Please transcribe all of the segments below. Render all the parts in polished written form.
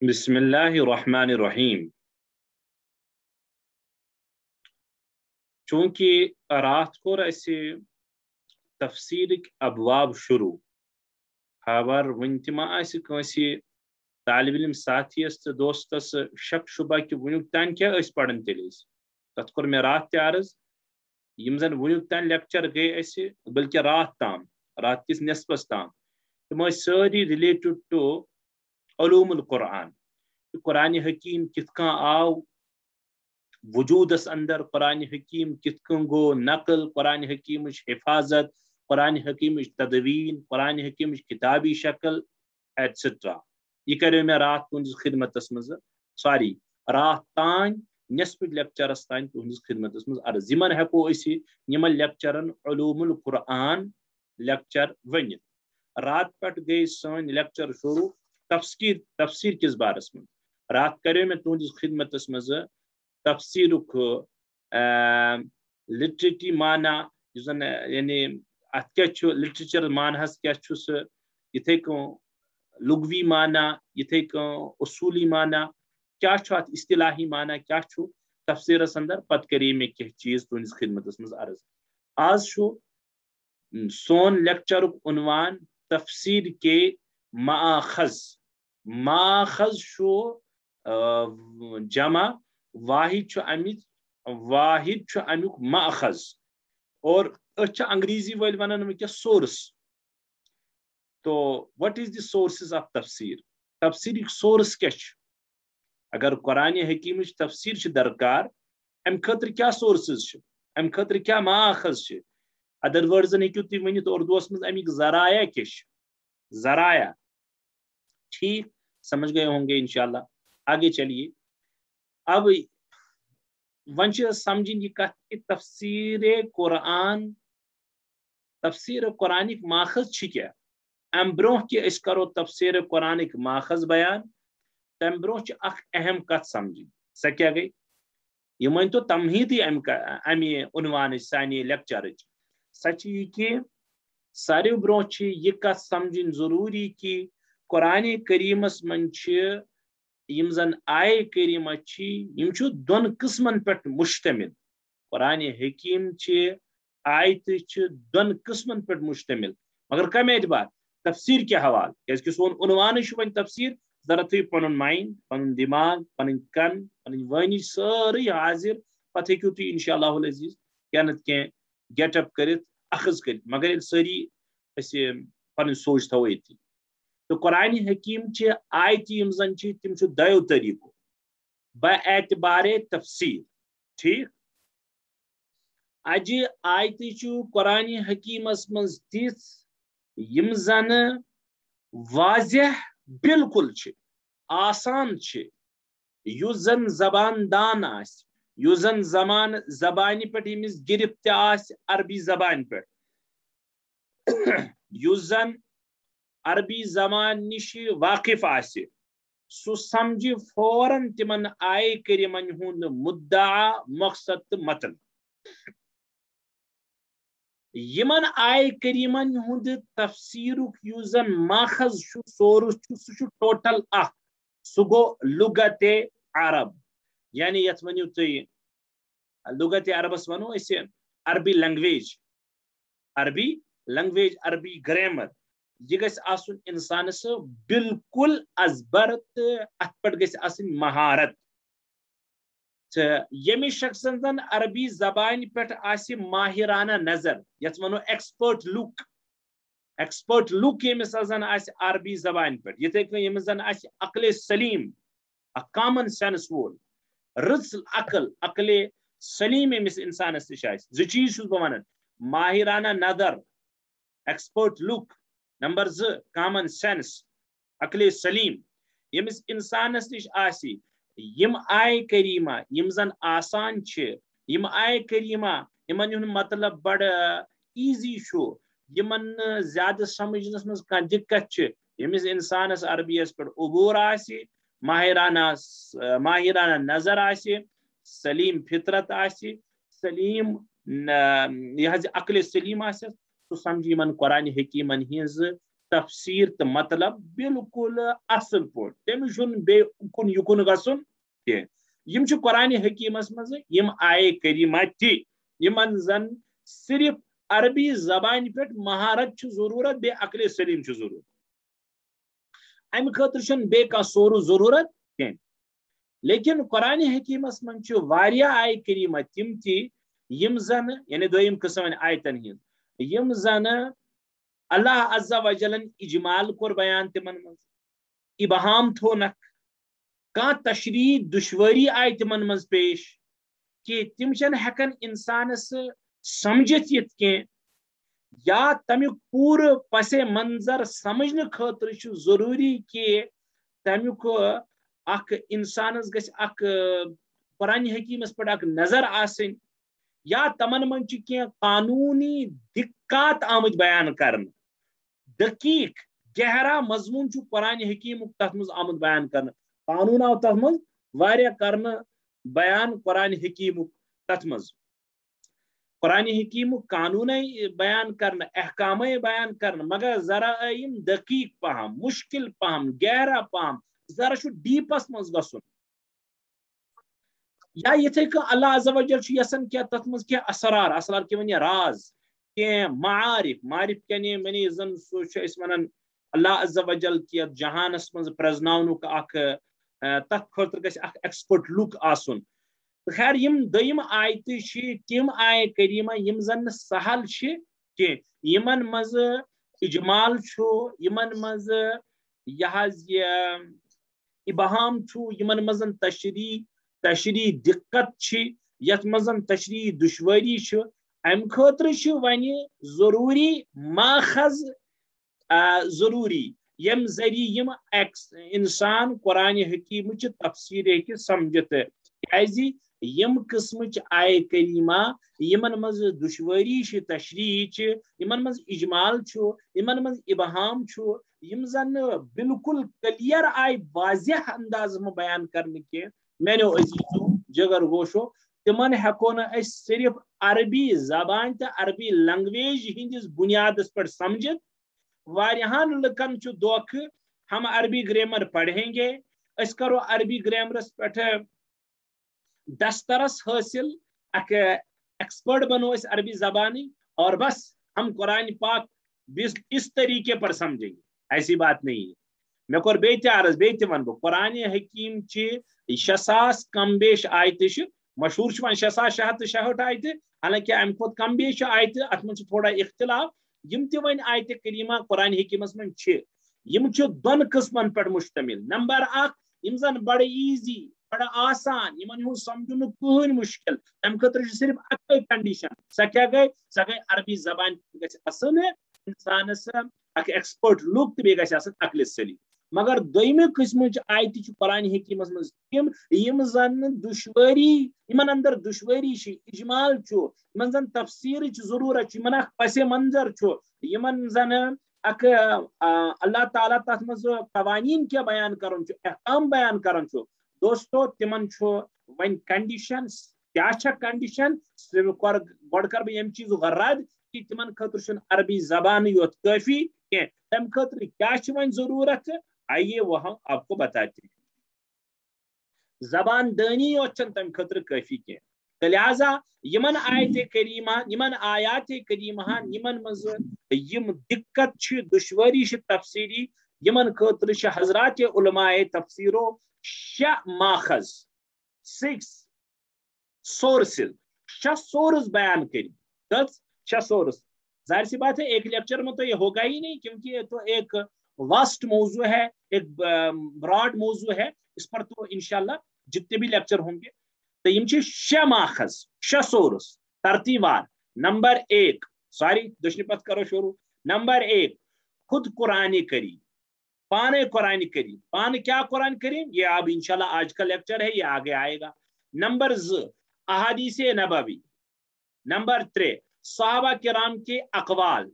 بسم اللہ الرحمن الرحیم. چونکہ رات کور اسہ تفسیرک ابواب شروع خبر ون تہ ما آسہ کٲنٛسہِ طالب علم ساتھیس تو دوستس شک شبہ کہ ونیُک تام کیا ٲسۍ پران تیٚلہِ أسۍ تتھ کوٚر مےٚ رات تہِ عرض یم زن ونیُک تام لیکچر گٔے اسہِ بلکہ رات کس نصفس تام تم ٲسۍ سٲری ریلیٹڈ ٹو علوم القرآن. قرآن حکیم کت کن آو وجودس اندر، قرآن حکیم کت کن گو نقل، قرآن حکیم حفاظت، قرآن حکیم تدوین، قرآن حکیم کتابی شکل ایٹسٹرا. یہ کرو میں رات تہذ خدمت مز سوری رات تان نصف لیکچرس تان تہذ خدمت مز عرض یمن ہیکو اس یمن لیکچرن علوم القرآن لیکچر ونت. رات پہ گئی سن لیکچر شروع تفسیر کس بارس من. رات کرو میں تہذ خدمت مز تفسیرک لٹریٹی معنی زن یعنی ات کیا لٹریچر معنہس کیا سہ یتھے کن لغوی معنی یتھے کن اصولی معنی کیا ات اصطلاحی معنی کیا تفسیرس اندر پتہ کری میں کی چیز تہذ خدمت مز عرض. آز سون لیکچرک عنوان تفسیر کے مآخذ. مآخذ جمع واحد امیک مأخذ اور انگریزی ول ونان ونکس سورس. تو what is the sources of تفسیر؟ تفسیر سورس کیا اگر قرآن حکیم تفسیر درکار ام خاطر کیا سورسز ام خاطر کیا مآخذ ادر ورڈزن ہیکو تھی ونت اردوس مز امیک ذرائع کیا ذرائع. ٹھیک سمجھ گئے ہوں گے انشاءاللہ. آگے چلیے. اب ون سمجھن یہ کت کہ تفسیر قرآنک ماخذ کیا. ام برو کہ اس کرو تفسیر قرآنک ماخذ بیان تم برو اخ اہم کت سمجھ سہ کیا گئی. یہ ون تو تمہیدی امی عنوان سانی لیکچر سچ یہ کہ ساروی برو یہ کت سمجھن ضروری کہ قرآن کریمس من یم زن آئے کریمہ دون قسمن پہ مشتمل. قرآن حکیم آیت دون قسمن پہ مشتمل مگر کم اعتبار تفسیر کے حوالہ کی سون عنوان ون تفسیر ذرا تھی پن مائنڈ پن دماغ پن کن پن وانی ساری حاضر پتہ ہیکو تھی انشاء اللہ العزیز کیا نت کی گیٹ اپ کرت اخذ کرت مگر ساری پن سوچ تھو یہ. تو قرآن حکیم آیت یم زن تم دیو طریقو باعتبار تفسیر. ٹھیک اجہ آیت قرآن حکیمس مز تیس یم زن واضح بالکل آسان یس زن زبان دان یس زن زبان پہ یمس گرفت عربی زبان پہ یس زن عربی زبان نش واقف سہ سمجھ فوراً تمن آئے کریمن ہند مدعا مقصد تو متن. یمن آئے کریمن ہند تفسیرک یس زن ماخذ سورس سہ ٹوٹل سہ گو لغت عرب یعنی یت ونیو تھی لغت عربس ونو اس عربی لینگویج عربی گرامر. یہ گھس آسن انسانس بالکل ازبر تو ات پہ گھس آسن مہارت. یمس شخصن زن عربی زبان پہ ماہرانہ نظر یت ونو ایکسپرٹ لک یمس زن عربی زبان پہ یتھے کن یمس زن عقل سلیم کامن سینس وول رٕژ عقل سلیم یمس انسانس نش زٕ چیز چھُس بہٕ ونان ماہرانہ نظر ایکسپرٹ لک نمبر 2 کامن سینس عقل سلیم یمس انسانس نش یم آئے کریمہ یم زن آسان یم آئے کریمہ یمن ہند مطلب بڑ ایزی یمن زیادہ سمجھنس مز کانٛہہ دقت یمس انسانس عربیس پہ عبور ماہرانہ نظر سلیم فطرت سلیم یہ عقل سلیم سہ سمجھ یمن قرآن حکیمن ہز تفسیر تو مطلب بالکل اصل پوٹ تمس بے کن یکن گسن کی قرآن حکیمس مز آئے کریمہ تمن زن صرف عربی زبان پہ مہارت ضرورت بے عقل سلیم ضرورت ام خاطر بے سور ضرورت کی لیکن قرآن حکیمس من آئے کریمہ تم یم زن یعنی دویم قسم آیتن یم زن اللہ عز و جلن اجمال کور بیان تمن مز ابہام تھونک کان تشریح دشواری آئی تمن مز پیش کہ تم چن ہیکن انسانس سمجھت یت کی یا تمیک پور پس منظر سمجھنے خاطر ضروری کہ تمیک اخ انسانس گھ اخ قرآن حکیمس پہ اخ نظر آسن یا تمن من کی قانونی دقات آمد بیان کرن دقیق گہرا مضمون قرآن حکیم تر مز آمد بیان کرن قانون آو تر مز واریاہ کرن بیان قرآن حکیم تر مز قرآن حکیم قانون بیان کرن احکام بیان کرن مگر ذرا دقیق پہم مشکل پہم گہرا پہم ذرا ڈیپس مز گسن یا یتھے کہ اللہ عز و جل یسن کیا تت مز کیا اسرار اسرار کی ونیا راز کی معارف معارف کیا منی زن سو اس ونن اللہ عز و جل کی جہانس مز پرزناونک اخ تت خاطر گژھِ اخ ایکسپرٹ لک آسن خیر یم دویم آیت تم آئے کریمہ یم زن سہل کی یمن مز اجمال یمن مز یہ ابہام یمن مزن تشریح دقت یت مزن تشریح دشواری ام خاطر ون ضروری ماخذ ضروری یم ذریعہ یم انسان قرآن حکیم تفسیر ہیکہ سمجھت کیازِ یم قسم آئے کریمہ یمن مز دشواری تشریح یمن مز اجمال یمن مز ابہام یم زن بالکل کلیئر آئی واضح انداز میں بیان کرنے کے میں نے عزیزو جگر گوشو تمن ہیکو نا صرف عربی زبان تو عربی لنگویج ہندس بنیاد پر سمجھت واریہان لکن دھوکھ ہم عربی گرامر پڑھیں گے اس کرو عربی گرامرس پہ دسترس حاصل ایکسپرٹ بنو اس عربی زبانی اور بس ہم قرآن پاک اس طریقے پر سمجھیں گے ایسی بات نہیں ہے میں کور بیت عرض بیت ون بہ قرآن حکیم 6,000 کم بیش آیت مشہور 6,666 آیت حالانکہ ام کھت کم بیش آیت ات من تھوڑا اختلاف یم تہ ون آیت کریمہ قرآن حکیمس من یم دون قسمن پہ مشتمل نمبر 1 یم زن بڑے ایزی بڑا آسان یمن ہوں سمجھن کہین مشکل ام خاطر صرف اکے کنڈیشن سا کیا گئی سا گئی عربی زبان گژھِ آسن انسانس اک ایکسپرٹ لک تو بیٚیہِ گژھِ آسن عقل سلیم مگر دویمہ قسم آیت قرآن حکیمس مز یم زن دشواری یمن اندر دشواری اجمال یمن زن تفسیر ضرورت یمن اخ پس منظر یمن زن اک اللہ تعالیٰ تر مز قوانین کیا بیان کرن احکام بیان کرن دوستو تمن ون کنڈیشن کیا کنڈیشن گۄڈٕ کر بہ یم چیز رد کہ تمن خاطر عربی زبان یوت کافی کی تم خاطر کیا ون ضرورت آئیے وہ ہم آپ کو بتاتے ہیں زبان دانی یوت تم خاطر کافی کی لہذا یمن آیت کریمہ یمن آیات کریمہ یمن مز یم دقت دشواری تفسیری یمن خاطر حضرات علماء تفسیرو 6 ماخذ 6 سورسز 6 سورس بیان کر 6 سورس ظاہر سی بات ہے ایک لیکچر میں تو یہ ہوگا ہی نہیں کیونکہ یہ تو ایک واسٹ موضوع ہے ایک براڈ موضوع ہے اس پر تو انشاءاللہ جتنے بھی لیکچر ہوں گے تو یم 6 ماخذ 6 سورس ترتیبار نمبر 1 سوری دشنی پت کرو شروع نمبر 1 خود قرآن کریم پانے قرآن کریم پانے کیا قرآن کریم یہ اب انشاءاللہ آج کا لیکچر ہے یہ آگے آئے گا نمبر 2 احادیث نبوی نمبر 3 صحابہ کرام کے اقوال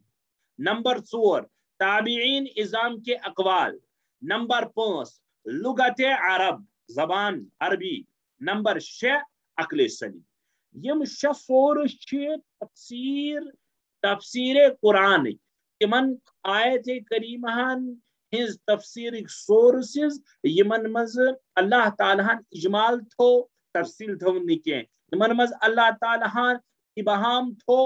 نمبر 4 تابعین اعظام کے اقوال نمبر 5 لغت عرب زبان عربی نمبر 6 عقل سلیم یم 6 سورس تفسیر قرآن تمن آیت کریمہن ہز تفسیر سورسز یمن مز اللہ تعالیٰ اجمال تھو تفصیل تھو نکیں یمن مز اللہ تعالیٰ ابہام تھو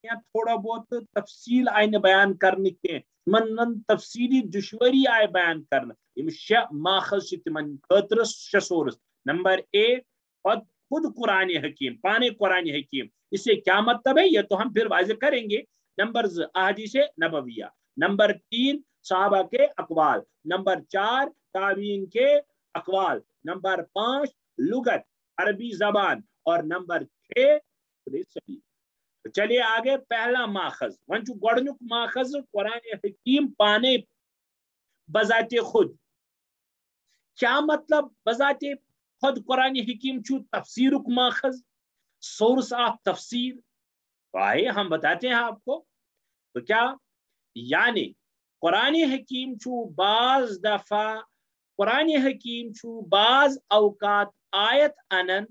یا تھوڑا بہت تفصیل آئین بیان کرنے کے من تفصیلی دشوری آئے بیان کرنا یم شہ ماخذ تمن خاطر شہ سورس نمبر ایک خود قرآن حکیم پانے قرآن حکیم اس سے کیا مطلب ہے یہ تو ہم پھر واضح کریں گے نمبر احادیث نبویہ نمبر 3 صحابہ کے اقوال نمبر 4 تابعین کے اقوال نمبر 5 لغت عربی زبان اور نمبر 6 چلیے آگے پہلا ماخذ ون گۄڈنیُک ماخذ قرآن حکیم پانے بذات خود کیا مطلب بذات خود قرآن حکیم چھو تفسیر ماخذ سورس آف تفسیر تو آئے ہم بتاتے ہیں آپ کو تو کیا یعنی قرآن حکیم چھو بعض دفعہ قرآن حکیم چھو بعض اوقات آیت انن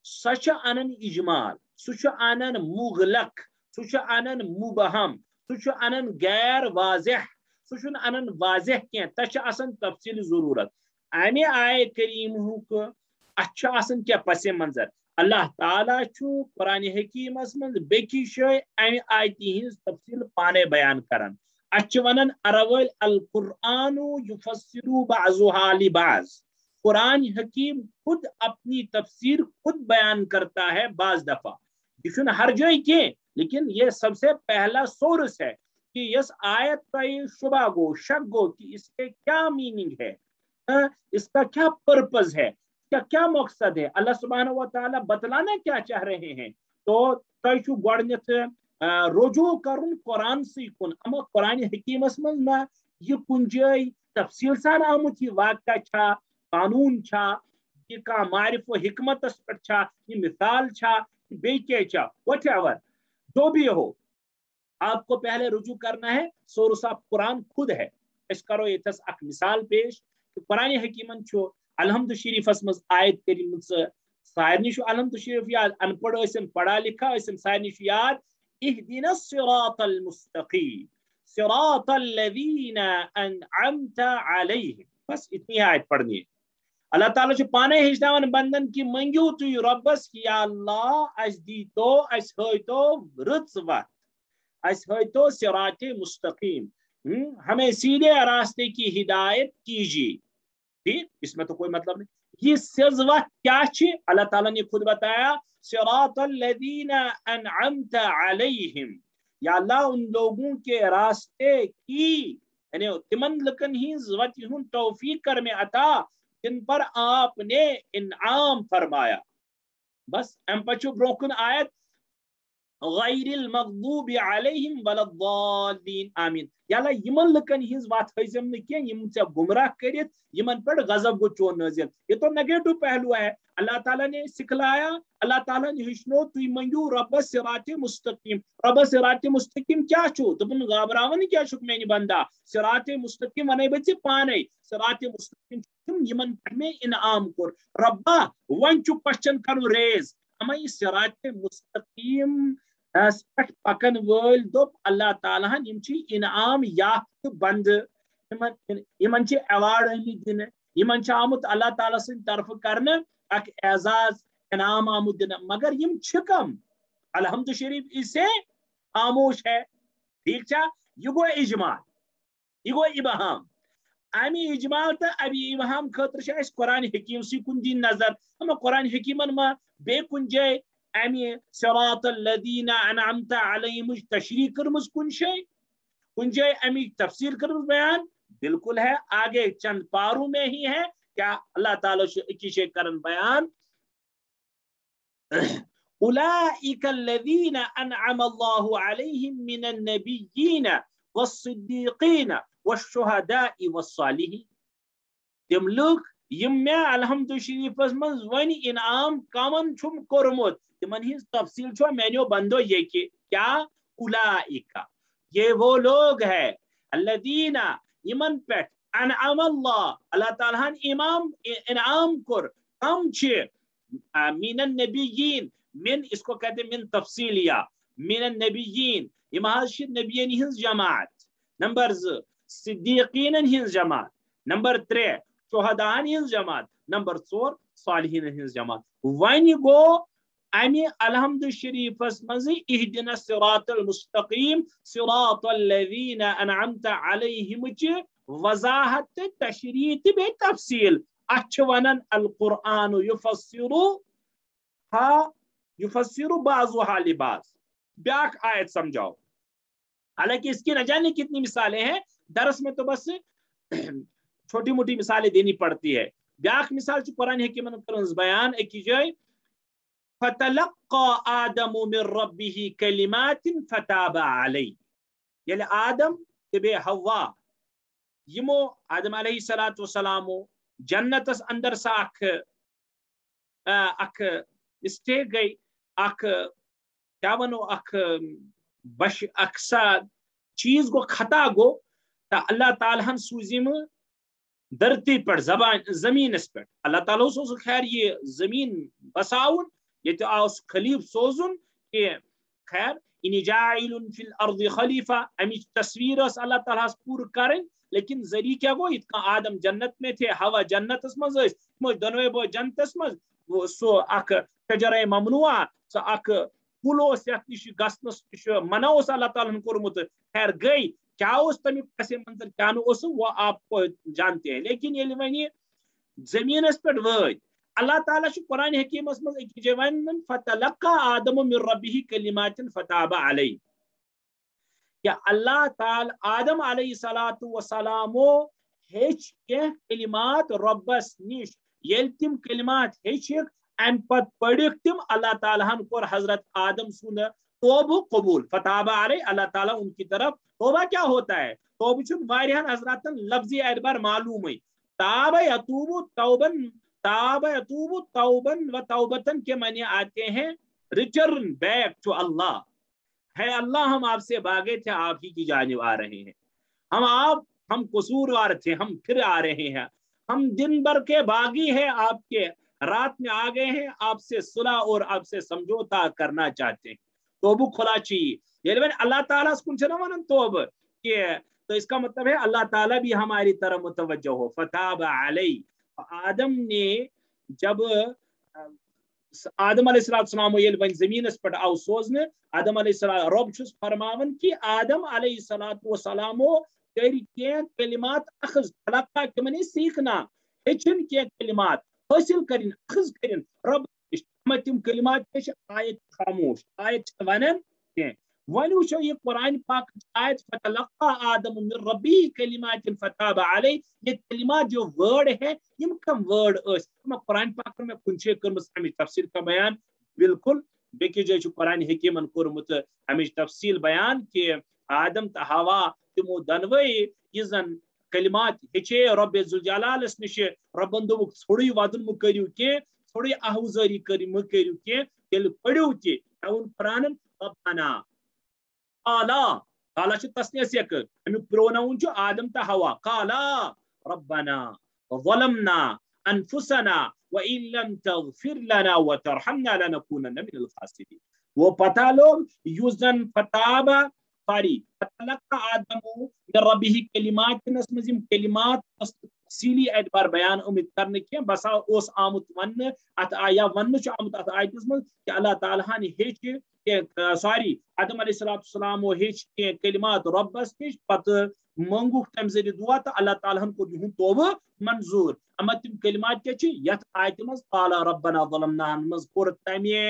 سچ انن اجمال سچ انن مغلق سچ انن مبہم سچ انن غیر واضح سچ انن واضح کی تچ آسن تفصیل ضرورت امی آئے کریم کو اچھا آسن کیا پس منظر اللہ تعالیٰ چھو قرآن حکیم من بیکی شے امی آیتی ہنز تفصیل پانے بیان کرن اچھ ونن ارویل القرآن یفسرو بعضها لبعض قرآن حکیم خود اپنی تفسیر خود بیان کرتا ہے بعض دفعہ یہ ہر جگہ کی لیکن یہ سب سے پہلا سورس ہے کہ اس آیت کا یہ شبہ گو شک گو کہ اس کے کیا میننگ ہے اس کا کیا پرپز ہے کیا مقصد ہے اللہ سبحانہ و تعالیٰ بتلانا کیا چاہ رہے ہیں تو تیشو گوڑنیت رجوع کرن قرآن سی کن اما قرآن حکیم اسمن ما یہ کنجائی تفصیل سان آمد یہ واقعہ چھا قانون چھا یہ کا معرف و حکمت اس پر چھا یہ مثال چھا بے کے چھا whatever جو بھی ہو آپ کو پہلے رجوع کرنا ہے سورس آف قرآن خود ہے اس کرو یہ تس اک مثال پیش قرآن حکیمن چھو الحمد شریف اسمز آیت کریم سارنی شو الحمد شریف یاد ان پڑھ اسم پڑھا لکھا اسم سارنی شو یاد اہدنا الصراط المستقیم صراط الذین انعمت علیہم بس اتنی آیت پڑھنی ہے اللہ تعالیٰ جو پانے ہجداون بندن کی منگیو توی ربس کی یا اللہ اس دی تو اس ہوئی تو رت وقت اس ہوئی تو صراط مستقیم ہمیں سیدھے راستے کی ہدایت کیجیے ٹھیک اس میں تو کوئی مطلب نہیں یہ سزوہ کیا چھ اللہ تعالیٰ نے خود بتایا صراط الذین انعمت علیہم یا اللہ ان لوگوں کے راستے کی یعنی تمن لکن ہی زوت ہوں توفیق کر میں عطا جن پر آپ نے انعام فرمایا بس ام پچو بروکن آیت غیر المغضوب علیہم ولا الضالین آمین یا اللہ یمن لکن ہز بات حیزم نکین یم سے گمراہ کریت یمن پر غضب گو چون نازل یہ تو نیگیٹو پہلو ہے اللہ تعالیٰ نے سکھلایا اللہ تعالیٰ نے ہشنو توی منگیو رب صراط مستقیم رب صراط مستقیم کیا چھو تبن غابراون کیا شک میں بندہ صراط مستقیم ونے بچے پانے صراط مستقیم یمن پر میں انعام کر ربا ون چو کوشچن کرو ریز اما یہ صراط مستقیم پکن ول دوپ اللہ تعالیٰ یم انعام یافت بند یمن ایوارڈ آمت دن یمن آمت اللہ تعالیٰ سن طرف کرنے اک اعزاز انعام آمت دن مگر یم کم الحمد شریف اسے خاموش ہے ٹھیک چھا یہ گو اجمال یہ گو ابہام امی اجمال تو ابھی ابہام خاطر اس قرآن حکیم سی کن دین نظر اما قرآن حکیمن ما بے کن جائے امی صراط الذین انعمت علیہم تشریح کرمز کن شے کن جائے امی تفسیر کرمز بیان بالکل ہے آگے چند پاروں میں ہی ہے کیا اللہ تعالیٰ کی شے کرن بیان اولئک الذین انعم اللہ علیہم من النبیین والصدیقین والشہداء والصالحین تم لوگ یم میں الحمد شریف من ون انعام کمن چھم کورمت تمن ہز تفصیل چھو مینو بندو یہ کہ کیا اولئک یہ وہ لوگ ہے الذین یمن پیٹ انعم اللہ تعالیٰ انعام کر کم چھ من النبیین من اس کو کہتے ہیں من تفصیلیہ من النبیین یہ محض نبیین ہز جماعت نمبر 2 صدیقین ہنز جماعت، نمبر 3 شہداءن ہنز جماعت، نمبر 4 صالحین ہنز جماعت. ون گو امی الحمد شریفس مز اہدنا الصراط المستقیم صراط الذین انعمت علیہم چہ وضاحت تشریح تہ بے تفصیل. اتھ ونان القرآن یفسر بعضها لبعض. بیاک آیت سمجھاؤ. حالانکہ اس کی نہ جانے کتنی مثالیں ہیں، درس میں تو بس چھوٹی موٹی مثالیں دینی پڑتی ہے. بیاک مثال چھ قرآن حکیمن کرنز بیان ایک جائے فتلقى آدم من ربه كلمات فتاب عليه. یعنی آدم تبے حوا یمو آدم علیہ الصلوۃ والسلام جنتس اندر سا اخ مسٹیک گئی، اخ کیا ونو اخ سا چیز گو خطا گو تا اللہ تعالیٰ ہن سوزیم دھرتی پر زمین اس پر. اللہ تعالیٰ سوز خیر یہ زمین بساؤن یہ آس خلیف سوزن کہ خیر انی جاعل فی الارض خلیفہ امی تصویر اس اللہ تعالیٰ پور کریں. لیکن ذریعہ کیا گو اتنا آدم جنت میں تھے، ہوا جنت اس مز دنوے بو جنت اس مز وہ سو اک شجرہ ممنوع سو اک پلوس یت نش گسنس منع اس اللہ تعالیٰ کورمت. خیر گئی کیا اس تمیک پس منظر کیا اس وہ آپ کو جانتے ہیں. لیکن یہ ونی زمین اس پر وٲتۍ اللہ تعالیٰ قرآن حکیمس مز ون فتلقى آدم من ربه کلمات فتاب علیہ. کہ اللہ تعالی آدم علیہ الصلوۃ والسلام ہیچ کلمات ربس نش یل تم کلمات ہیچک ام پت پڑھک تم اللہ تعالیٰ ہن کور حضرت آدم سن توبہ قبول. فتاب علیہ اللہ تعالیٰ ان کی طرف توبہ کیا ہوتا ہے؟ توبہ چھ واریہن حضرات لفظی اعتبار معلوم ہے. تاب یتوب توبن، تاب یتوب توبن و توبتن کے معنی آتے ہیں ریٹرن بیک ٹو اللہ. ہے اللہ ہم آپ سے بھاگے تھے، آپ ہی کی جانب آ رہے ہیں. ہم قصوروار تھے، ہم پھر آ رہے ہیں. ہم دن بھر کے باغی ہیں آپ کے، رات میں آ گئے ہیں، آپ سے صلح اور آپ سے سمجھوتا کرنا چاہتے ہیں. توبہ کھلا چاہیے. یعنی اللہ تعالیٰ کن سے نہ توبہ کہ تو اس کا مطلب ہے اللہ تعالیٰ بھی ہماری طرف متوجہ ہو. فتاب علیہ. آدم نے جب آدم علیہ السلام یل ون زمین پر آو سوزن، آدم علیہ السلام رب چھس فرماون کہ آدم علیہ السلام کر کی کلمات اخذ تلقا کے منی سیکھنا ہچن کی کلمات حاصل کرن اخذ کرن رب تم کلمات کے آیت خاموش آیت ونن کی ون وچو یہ قرآن پاک آیت فتلقى آدم من ربی کلمات فتاب علیہ. یہ کلمات جو ورڈ ہے یم کم ورڈ اس قرآن پاک میں کنچے کرمس ہمیں تفسیر کا بیان بالکل بیکی جائے قرآن حکیمن کورمت ہمیں تفصیل بیان کہ آدم تا ہوا تمو دنوئی یہ زن کلمات ہچے رب ذوالجلال اس نش ربن دوک تھوڑی وادن مکریو کے تھوڑی احوزاری کری مکریو کے تیل پڑیو کے اون قرآن ربنا قالا قالا چھ تسنیس یک ہمیں پروناؤن چھ آدم تا ہوا قالا ربنا ظلمنا انفسنا وَإِن لَمْ تَغْفِرْ لَنَا وَتَرْحَمْنَا لَنَكُونَنَّ مِنَ الْخَاسِرِينَ. وہ پتہ لوگ یوزن فتابہ فاری فتلقى آدم من ربه کلمات نسمزم کلمات تفصیلی اعتبار بیان امید کرنے کے بسا اس آمت ون ات آیا ون چھ آمت ات آیت مز کہ اللہ تعالیٰ نے ہیچ کہ سوری آدم علیہ السلام ہیچ کہ کلمات ربس نش پت منگوک تم ذریعہ دعا تو اللہ تعالیٰ کو یہن توبہ منظور. اما تم کلمات کیا چھ یت آیت مز قال ربنا ظلمنا مز کور تمہ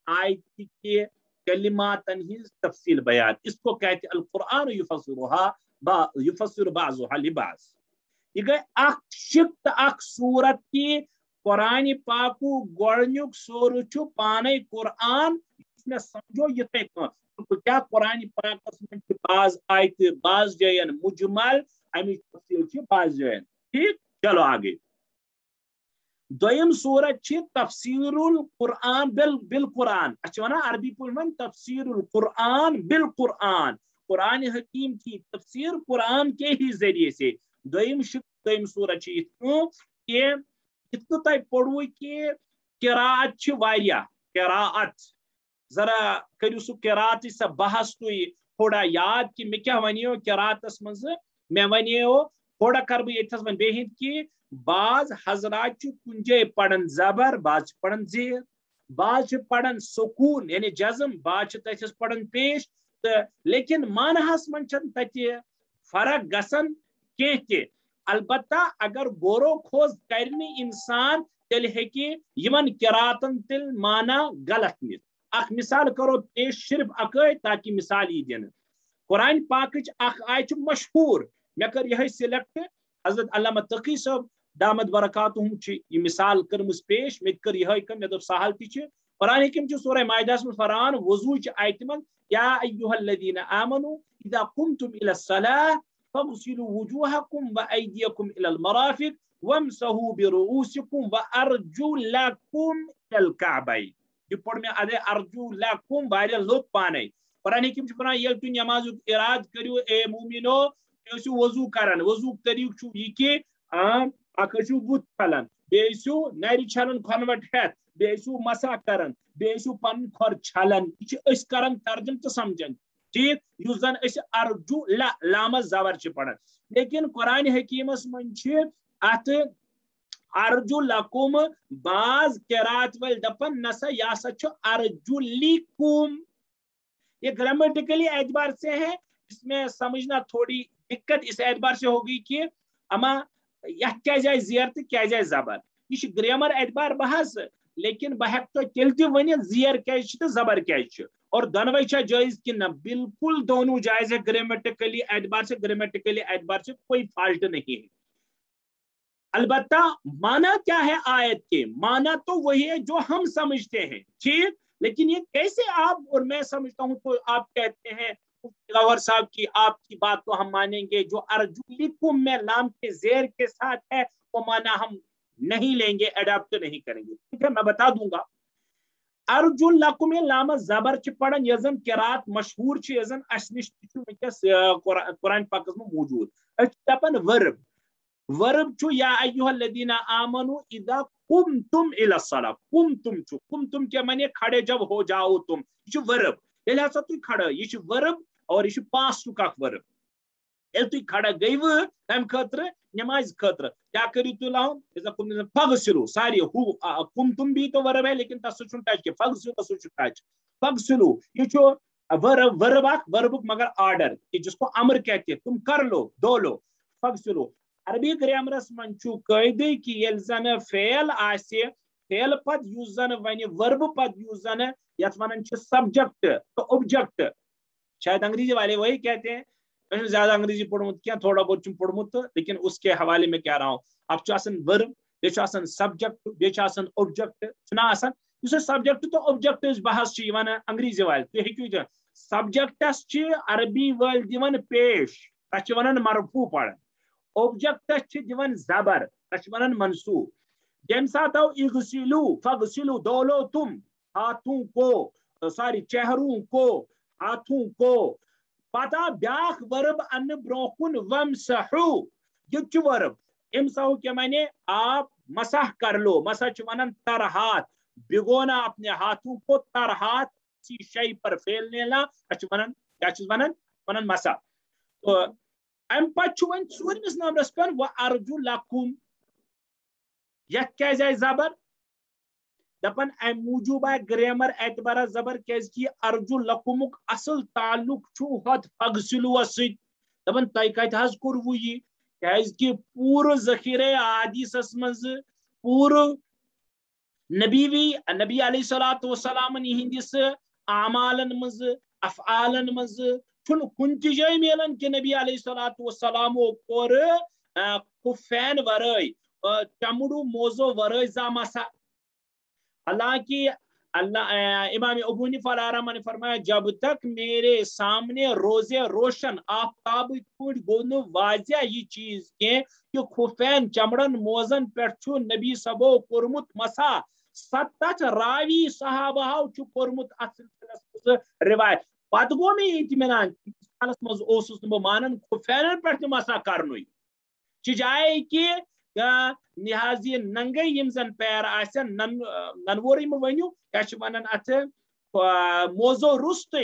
آیت کے کلماتن ہز تفصیل بیان. اس کو کہتے القرآن یفسر بعضها لبعض. یہ گئی اخ شک اخ صورت کی قرآن پاکو گوڑنیک سور چھ پانے قرآن اس میں سمجھو یہ کیا قرآن پاک میں بعض آیت بعض جائن مجمل امی تفصیل چھ بعض جائن. ٹھیک چلو آگے. دویم صورت چھ تفسیر القرآن بالقرآن. اچھا نا عربی پہ تفسیر القرآن بالقرآن، قرآن حکیم کی تفسیر قرآن کے ہی ذریعے سے. دویم صورت چھ کہ اتنا تہ پڑھو کہ قراءت چھ واریاہ قراءت ذرا کرو سو قراءت سا بحث تو تھوڑا یاد کہ میں کیا ونیو قراتس مز میں ونیو تھوڑا کر بہ یتھس من بیہند کہ بعض حضرات کن جائے پڑھن زبر بعض پڑھن زیر بعض پڑھن سکون یعنی جزم بعض تتھس پڑھن پیش لیکن مانہس من چھن تتہ فرق گسن کی البتہ اگر غور و خوض کرنی انسان تیل ہیکہ یمن قراتن تیل مانا غلط نت اخ مثال کرو پیش صرف اکے تاکہ مثال یہ دن قرآن پاکچ اخ آیت مشہور میں کر یہ سلیکٹ حضرت علامہ تقی صاحب دامت برکاتہم یہ مثال کرمز پیش میں کر یہ کم میں سہل تہ قرآن حکیم سورہ مائدہ من فران وضو آیت من یا ایھا الذین آمنوا اذا قمتم الى الصلاة فاغسلوا وجوهكم وأيديكم إلى المرافق وامسحوا برؤوسكم وأرجلكم إلى الكعبين یہ پڑھ میں ادے ارجلکم واریاہ لوگ پانے قرآن حکیم فرمان یل تھی نماز اراد کریو اے مومنو تیسو وضو کرن وضو طریق چھو یہ کہ اکھو بت چھلن بیسو نری چھلن کھنوٹ ہتھ بیسو مسا کرن بیسو پن کھر چھلن یہ اس کرن ترجم تو سمجھن ٹھیک یس زن اس ارجو لام زبر چھ پڑھن لیکن قرآن حکیمس من چھ ات ارجلکم بعض قرات ول دپن نسا یا سا چھ ارجلکم یہ گرامیٹیکلی اعتبار سے ہے اس میں سمجھنا تھوڑی دقت اس اعتبار سے ہوگی کہ اما یہ کیا جائے زیر تو کیا جائے زبر یہ گرامر اعتبار بحث لیکن بہت تو تیلتی ونی زیر کیا زبر کیا اور دونوئی چھا جائز کہ نہ بالکل دونوں جائز ہے گرامیٹیکلی اعتبار سے کوئی فالٹ نہیں ہے البتہ معنی کیا ہے آیت کے معنی تو وہی ہے جو ہم سمجھتے ہیں ٹھیک لیکن یہ کیسے آپ اور میں سمجھتا ہوں تو آپ کہتے ہیں گوہر صاحب کی آپ کی بات تو ہم مانیں گے جو ارجلکم میں لام کے زیر کے ساتھ ہے وہ معنی ہم نہیں لیں گے اڈاپٹ نہیں کریں گے ٹھیک ہے میں بتا دوں گا ارجلکم لام زبر چھ پڑھن یزن قرات مشہور چھ یزن اسنش قرآن پاک میں موجود دپن ورب چھو یا ایھا الذین آمنوا اذا قمتم الى الصلاة قمتم کیا معنی کھڑے جب ہو جاؤ تم یہ ورب یل ہسا تھی کھڑا یہ ورب اور یہ پاس اخ ورب یل تھی کھڑا گئی تم خاطر نماز خاطر کیا کری تو لاؤ فغسلو ساری قمتم بھی تو ورب ہے لیکن تس چھن ٹچ کے فغسلو تس ٹچ فغسلو یہ ورب وربک مگر آرڈر جس کو امر کہتے ہیں تم کر لو دو لو فغسلو عربی گرامرس من چھو قاعدے کہ یل زن فعل آسے فعل پت یس زن ونی ورب پت یس زن یت ونن چھ سبجیکٹ تو اوبجیکٹ شاید انگریزی والے وہی کہتے ہیں میں نے زیادہ انگریزی پڑھمت کیا تھوڑا بہت چھم پڑھمت لیکن اس کے حوالے میں کہہ رہا ہوں اب چھ آسن ورب بیچ آسن سبجیکٹ بیچ آسن اوبجیکٹ چھنا آسن اس سبجیکٹ تو اوبجیکٹ بحث چھ یوان انگریزی والے تو ہیکو سبجیکٹس چھ عربی وال دیون پیش تس چھ ونن مرفوع پڑھن اوبجیکٹس چھ دیون زبر تس چھ ونن منصوب جم سات آو اغسلو فغسلو دولو تم ہاتھوں کو ساری چہروں کو ہاتھوں کو پتہ بیاکھ ورب ان برونکن ومسحو یہ ورب امسحو کیا معنی آپ مسح کر لو مسح چھ ونن تر ہاتھ بگونا اپنے ہاتھوں کو تر ہاتھ کسی شے پر پھیلنے لا اچھ ونن کیا چھ ونن مسح تو ام پتہ ون ژورمس نمبرس پہ وارجلکم یت کیا جائے زبر دپن ام موجوب آئے گرامر اعتبار زبر کی ارجلکمک اصل تعلق چھو ہت فغسلو ست دپن تہ کت حظ کورو یہ کہ پور ذخیرہ حدیثس مز پور نبی علیہ الصلوۃ والسلام ہندس اعمالن مز افعالن مز چھن کن تہ جائے ملن کہ نبی علیہ الصلوۃ والسلام کور خفین ورائے چمڑو موزو ورائے زامسا حالانکہ اللہ امام ابو حنیفہ رحمہ نے فرمایا جب تک میرے سامنے روزے روشن آفتاب پٹ گو واضح یہ چیز کہ خفین چمڑن موزن پہ نبی صبو کورمت مسا 7 راوی صحابہ کورمت ات سلسلس روایت پتہ گو میں اطمینان حالس مز اوسس بہ مانن خفینن پہ مسا کرن جائے کہ لہذا یہ ننگے یم زن پیر آسن ننور یم ونیو کیا ونان ات موزو رستے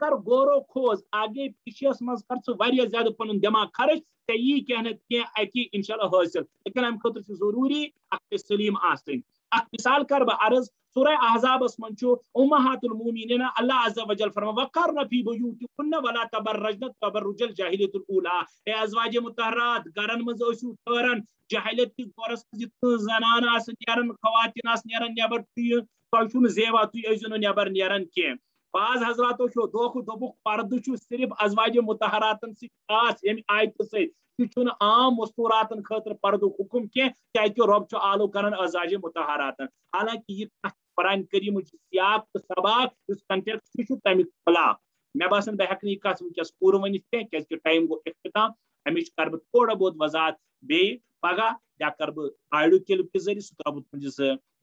کر غورو خوض آگے پیچھے مز کر زیادہ پن دماغ خرچ ژے کہہ کی اکی انشاءاللہ حاصل لیکن ام خاطر ضروری عقل سلیم آسن اخ مثال کر بہ عرض سورہ احزاب من امہات المومنین اللہ عز و جل فرما وقرن فی بیوتکن ولا تبرجن تبرج الجاہلیت الاولی اے ازواج مطہرات گرن مز ٲسِو ٹھہران جاہلیت کس دورس مز زنان نیران خواتین نیران نیبر تہ زیوا تھی ٲسِو نہٕ نیبر نیران کینٛہہ بعض حضراتو دھوکہ دوٚپُکھ پردٕ صرف ازواج مطہراتن خاص ییٚمہِ آیتہِ سۭتۍ یہ چھُنہٕ عام مستوراتن خاطر پردُک حکم کینٛہہ کیٛازِ رۄب چھُ آلو کران ازواج مطہراتن حالانکہ یہ قرآن کریم سیاق تو سباق اس کنٹیکسٹ چھُ تمیُک خلاف مےٚ باسان بہٕ ہٮ۪کہٕ نہٕ یہِ کتھ وٕنکٮ۪س پوٗرٕ ؤنِتھ کینٛہہ کیٛازِ ٹایم گوٚو اختتام امِچ کرٕ بہٕ تھوڑا بہت وضاحت بیٚیہِ پگاہ یا کرٕ بہٕ آڈیو کلپ کہِ ذٔریعہٕ سُہ ترٛاوٕ بہٕ تُہنٛدِس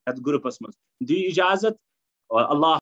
یتھ گروپس منٛز دِیِو اجازت اللہ